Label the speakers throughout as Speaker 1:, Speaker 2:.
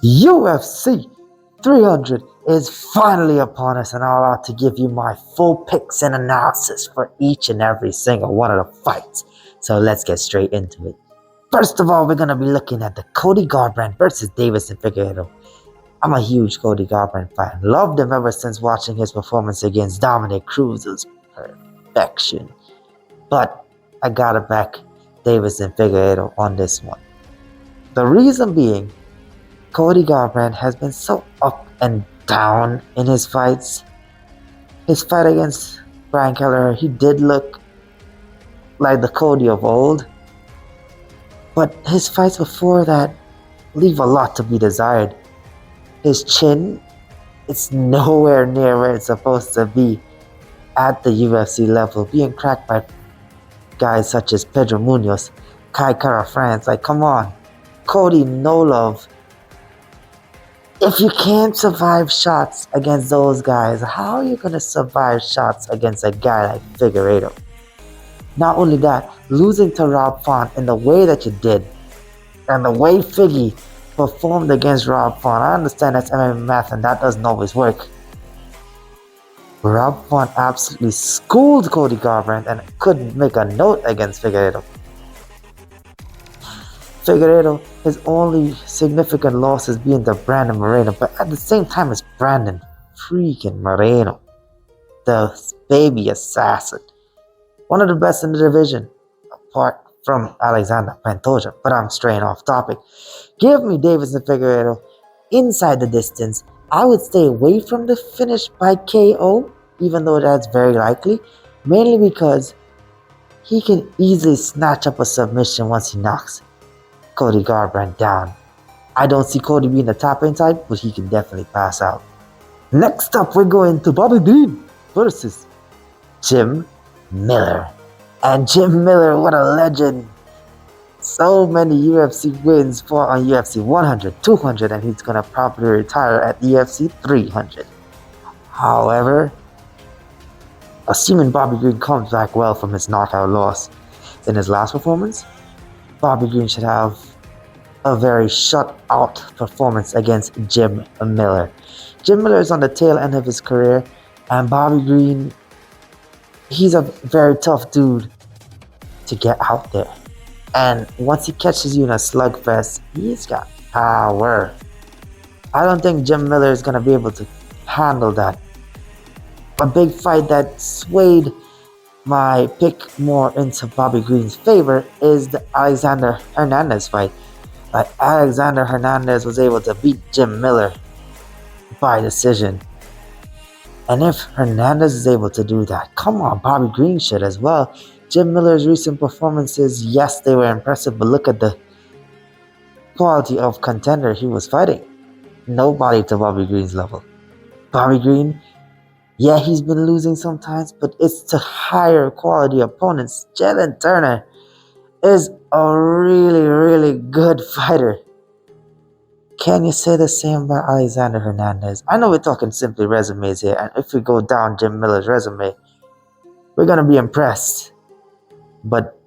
Speaker 1: UFC 300 is finally upon us, and I'm about to give you my full picks and analysis for each and every single one of the fights. So let's get straight into it. First of all, we're going to be looking at the Cody Garbrandt versus Deiveson Figueiredo. I'm a huge Cody Garbrandt fan. Loved him ever since watching his performance against Dominic Cruz. It was perfection. But I gotta back Deiveson Figueiredo on this one. The reason being, Cody Garbrandt has been so up and down in his fights. His fight against Brian Kelleher, he did look like the Cody of old. But his fights before that leave a lot to be desired. His chin, it's nowhere near where it's supposed to be at the UFC level, being cracked by guys such as Pedro Munoz, Kai Kara France. Like, come on, Cody, no love. If you can't survive shots against those guys, how are you going to survive shots against a guy like Figueiredo? Not only that, losing to Rob Font in the way that you did, and the way Figgy performed against Rob Font, I understand that's MMA math and that doesn't always work. Rob Font absolutely schooled Cody Garbrandt and couldn't make a note against Figueiredo. Figueiredo, his only significant loss is being to Brandon Moreno, but at the same time it's Brandon freaking Moreno, the baby assassin. One of the best in the division, apart from Alexander Pantoja, but I'm straying off topic. Give me Deiveson Figueiredo inside the distance. I would stay away from the finish by KO, even though that's very likely, mainly because he can easily snatch up a submission once he knocks Cody Garbrandt down. I don't see Cody being the top inside, but he can definitely pass out. Next up, we're going to Bobby Green versus Jim Miller. And Jim Miller, what a legend. So many UFC wins fought on UFC 100, 200, and he's going to probably retire at UFC 300. However, assuming Bobby Green comes back well from his knockout loss in his last performance, Bobby Green should have a very shutout performance against Jim Miller. Jim Miller is on the tail end of his career, and Bobby Green, he's a very tough dude to get out there. And once he catches you in a slugfest, he's got power. I don't think Jim Miller is going to be able to handle that. A big fight that swayed my pick more into Bobby Green's favor is the Alexander Hernandez fight. Like, Alexander Hernandez was able to beat Jim Miller by decision. And if Hernandez is able to do that, come on, Bobby Green should as well. Jim Miller's recent performances, yes, they were impressive, but look at the quality of contender he was fighting. Nobody to Bobby Green's level. Bobby Green, yeah, he's been losing sometimes, but it's to higher quality opponents. Jalen Turner is a really, really good fighter. Can you say the same about Alexander Hernandez? I know we're talking simply resumes here, and if we go down Jim Miller's resume, we're going to be impressed. But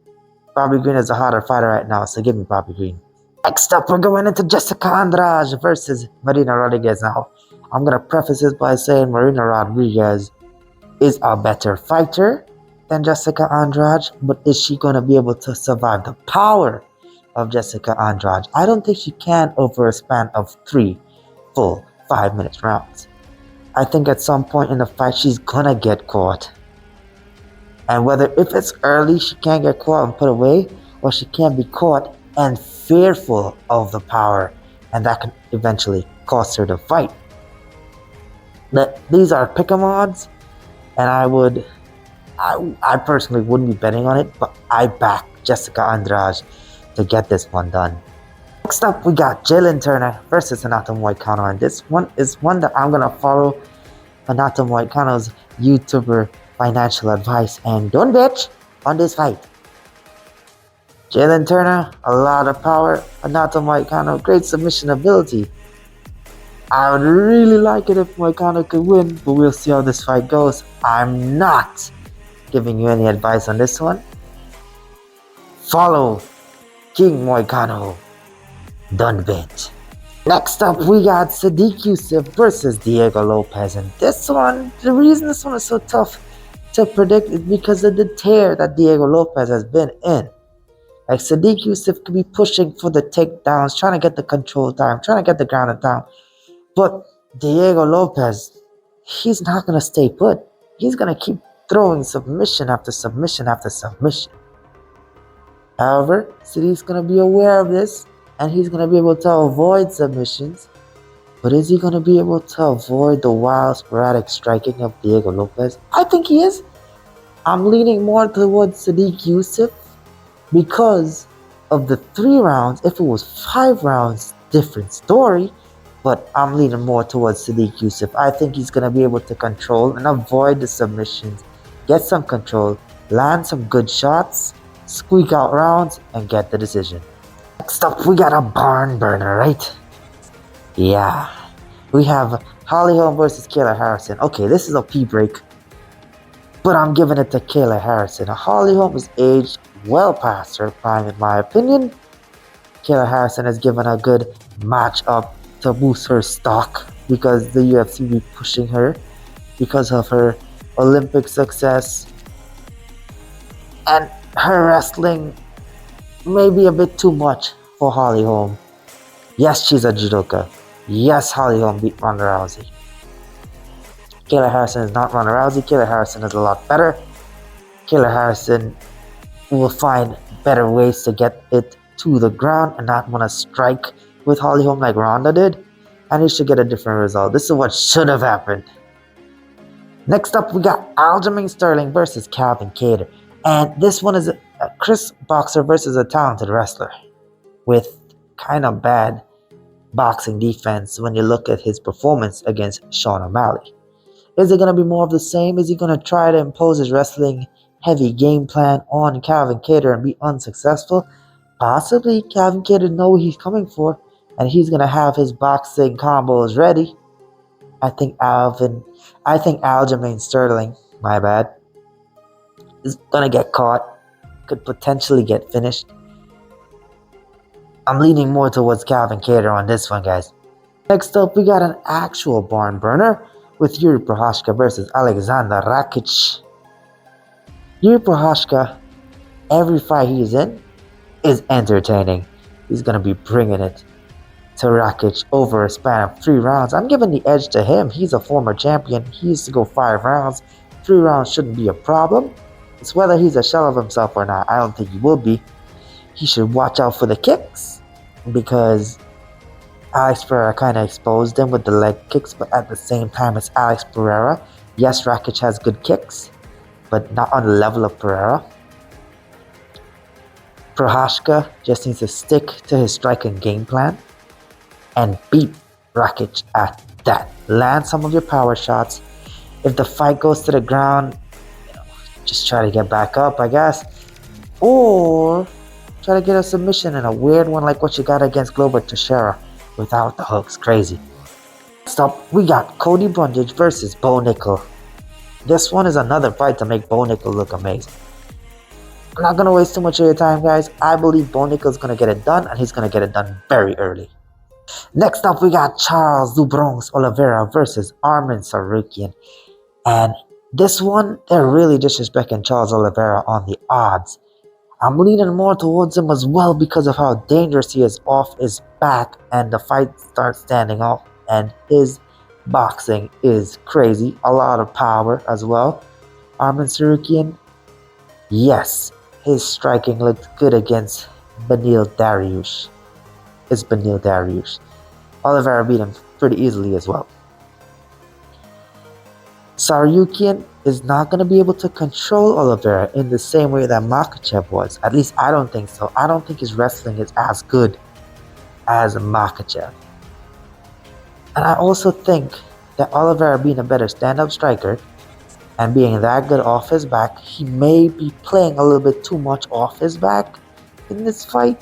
Speaker 1: Bobby Green is a harder fighter right now, so give me Bobby Green. Next up, we're going into Jessica Andrade versus Marina Rodriguez. Now, I'm going to preface this by saying Marina Rodriguez is a better fighter than Jessica Andrade, but is she going to be able to survive the power of Jessica Andrade? I don't think she can over a span of 3 full 5-minute rounds. I think at some point in the fight, she's going to get caught. And whether if it's early, she can't get caught and put away, or she can't be caught and fearful of the power, and that can eventually cost her the fight. These are pick-em odds, and I personally wouldn't be betting on it, but I back Jessica Andrade to get this one done. Next up, we got Jalen Turner versus Renato Moicano, and this one is one that I'm going to follow Renato Moicano's YouTuber financial advice and don't bet on this fight. Jalen Turner, a lot of power. Renato Moicano, great submission ability. I would really like it if Moicano could win, but we'll see how this fight goes. I'm not giving you any advice on this one. Follow King Moicano. Don't bet. Next up, we got Sadiq Yusuf versus Diego Lopez. And this one, the reason this one is so tough to predict is because of the tear that Diego Lopez has been in. Like Sadiq Yusuf could be pushing for the takedowns, trying to get the control time, trying to get the ground and down. But Diego Lopez, he's not going to stay put. He's going to keep throwing submission after submission after submission. However, Sadiq's going to be aware of this and he's going to be able to avoid submissions. But is he going to be able to avoid the wild, sporadic striking of Diego Lopez? I think he is. I'm leaning more towards Sadiq Yusuf because of the 3 rounds. If it was 5 rounds, different story. But I'm leaning more towards Sadiq Yusuf. I think he's going to be able to control and avoid the submissions, get some control, land some good shots, squeak out rounds, and get the decision. Next up, we got a barn burner, right? Yeah. We have Holly Holm versus Kayla Harrison. Okay, this is a pee break, but I'm giving it to Kayla Harrison. Holly Holm is aged well past her prime, in my opinion. Kayla Harrison has given a good match up to boost her stock because the UFC be pushing her because of her Olympic success, and her wrestling may be a bit too much for Holly Holm. Yes, she's a judoka. Yes, Holly Holm beat Ronda Rousey. Kayla Harrison is not Ronda Rousey. Kayla Harrison is a lot better. Kayla Harrison will find better ways to get it to the ground and not want to strike with Holly Holm like Ronda did. And he should get a different result. This is what should have happened. Next up, we got Aljamain Sterling versus Calvin Kattar. And this one is a Chris boxer versus a talented wrestler with kind of bad boxing defense when you look at his performance against Sean O'Malley. Is it going to be more of the same? Is he going to try to impose his wrestling heavy game plan on Calvin Kattar and be unsuccessful? Possibly. Calvin Kattar knows what he's coming for, and he's going to have his boxing combos ready. I think Aljamain Sterling, my bad, is going to get caught, could potentially get finished. I'm leaning more towards Calvin Kattar on this one, guys. Next up, we got an actual barn burner with Yuri Prochazka versus Alexander Rakic. Yuri Prochazka, every fight he's in is entertaining. He's going to be bringing it to Rakic over a span of 3 rounds. I'm giving the edge to him. He's a former champion. He used to go 5 rounds. 3 rounds shouldn't be a problem. It's whether he's a shell of himself or not. I don't think he will be. He should watch out for the kicks because Alex Pereira kind of exposed him with the leg kicks, but at the same time as Alex Pereira, yes, Rakic has good kicks, but not on the level of Pereira. Prochazka just needs to stick to his striking game plan and beat Rakic at that. Land some of your power shots. If the fight goes to the ground, just try to get back up, I guess. Or try to get a submission in a weird one like what you got against Glover Teixeira without the hooks. Crazy. Next up, we got Cody Brundage versus Bo Nickel. This one is another fight to make Bo Nickel look amazing. I'm not going to waste too much of your time, guys. I believe Bo Nickel is going to get it done, and he's going to get it done very early. Next up, we got Charles "Do Bronx" Oliveira versus Arman Tsarukyan. And this one, they're really disrespecting Charles Oliveira on the odds. I'm leaning more towards him as well because of how dangerous he is off his back, and the fight starts standing off, and his boxing is crazy. A lot of power as well. Arman Tsarukyan, yes, his striking looked good against Beneil Dariush. It's Beneil Dariush. Oliveira beat him pretty easily as well. Tsarukyan is not going to be able to control Oliveira in the same way that Makhachev was. At least I don't think so. I don't think his wrestling is as good as Makhachev. And I also think that Oliveira being a better stand-up striker and being that good off his back, he may be playing a little bit too much off his back in this fight.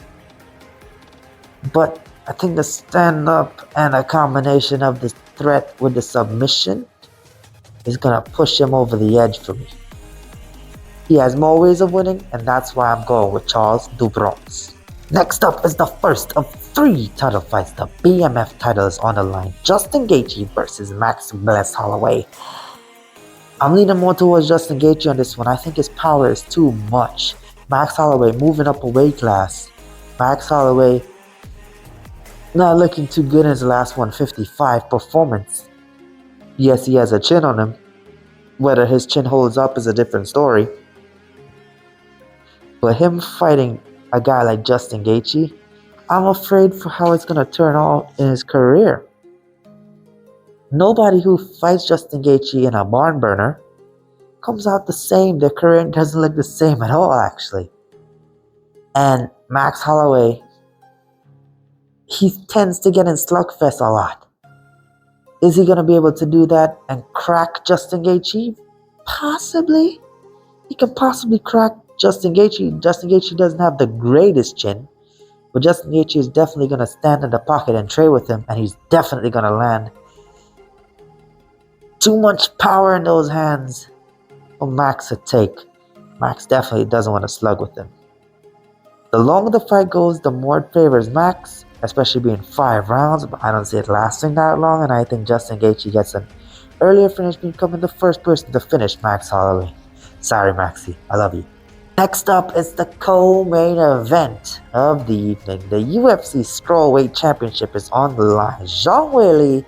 Speaker 1: But I think the stand-up and a combination of the threat with the submission is going to push him over the edge for me. He has more ways of winning, and that's why I'm going with Charles "Do Bronx." Next up is the first of 3 title fights. The BMF title is on the line. Justin Gaethje versus Max Bless Holloway. I'm leaning more towards Justin Gaethje on this one. I think his power is too much. Max Holloway moving up a weight class. Max Holloway not looking too good in his last 155 performance. Yes, he has a chin on him. Whether his chin holds up is a different story. But him fighting a guy like Justin Gaethje, I'm afraid for how it's going to turn out in his career. Nobody who fights Justin Gaethje in a barn burner comes out the same. Their career doesn't look the same at all, actually. And Max Holloway, he tends to get in slugfest a lot. Is he going to be able to do that and crack Justin Gaethje? Possibly. He can possibly crack Justin Gaethje. Justin Gaethje doesn't have the greatest chin, but Justin Gaethje is definitely going to stand in the pocket and trade with him, and he's definitely going to land. Too much power in those hands for Max to take. Max definitely doesn't want to slug with him. The longer the fight goes, the more it favors Max, especially being 5 rounds, but I don't see it lasting that long, and I think Justin Gaethje gets an earlier finish, becoming the first person to finish Max Holloway. Sorry, Maxie, I love you. Next up is the co-main event of the evening. The UFC Strawweight Championship is on the line. Zhang Weili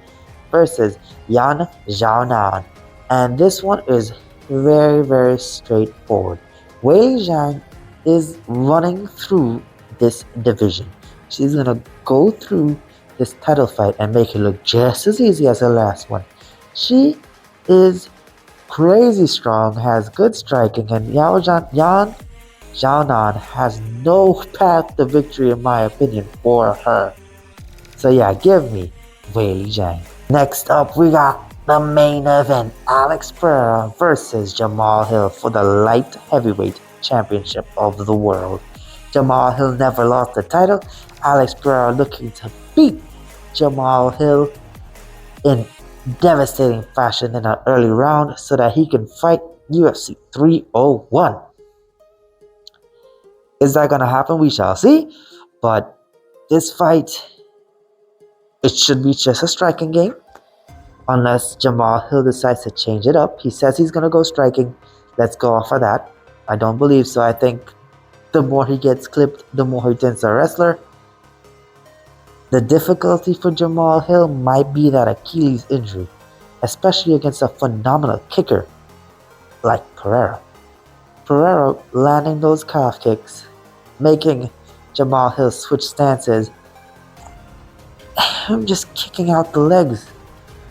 Speaker 1: versus Yan Xiaonan. And this one is very, very straightforward. Weili Zhang is running through this division. She's going to go through this title fight and make it look just as easy as her last one. She is crazy strong, has good striking, and Yan Xiaonan has no path to victory in my opinion for her. So yeah, give me Weili Zhang. Next up, we got the main event, Alex Pereira versus Jamal Hill for the light heavyweight championship of the world. Jamal Hill never lost the title. Alex Pereira looking to beat Jamal Hill in devastating fashion in an early round so that he can fight UFC 301. Is that going to happen? We shall see. But this fight, it should be just a striking game. Unless Jamal Hill decides to change it up. He says he's going to go striking. Let's go off of that. I don't believe so. I think the more he gets clipped, the more he turns a wrestler. The difficulty for Jamal Hill might be that Achilles injury, especially against a phenomenal kicker like Pereira. Pereira landing those calf kicks, making Jamal Hill switch stances, him just kicking out the legs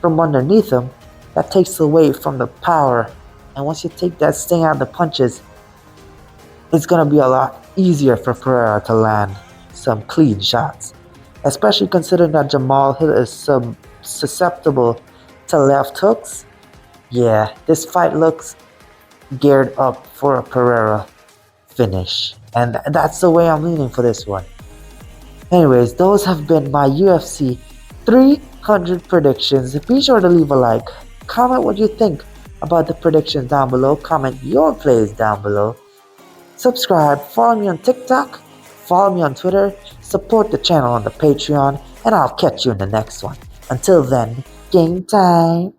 Speaker 1: from underneath him, that takes away from the power. And once you take that sting out of the punches, it's going to be a lot easier for Pereira to land some clean shots. Especially considering that Jamal Hill is susceptible to left hooks. Yeah, this fight looks geared up for a Pereira finish. And that's the way I'm leaning for this one. Anyways, those have been my UFC 300 predictions. Be sure to leave a like. Comment what you think about the predictions down below. Comment your plays down below. Subscribe. Follow me on TikTok. Follow me on Twitter. Support the channel on the Patreon. And I'll catch you in the next one. Until then, game time.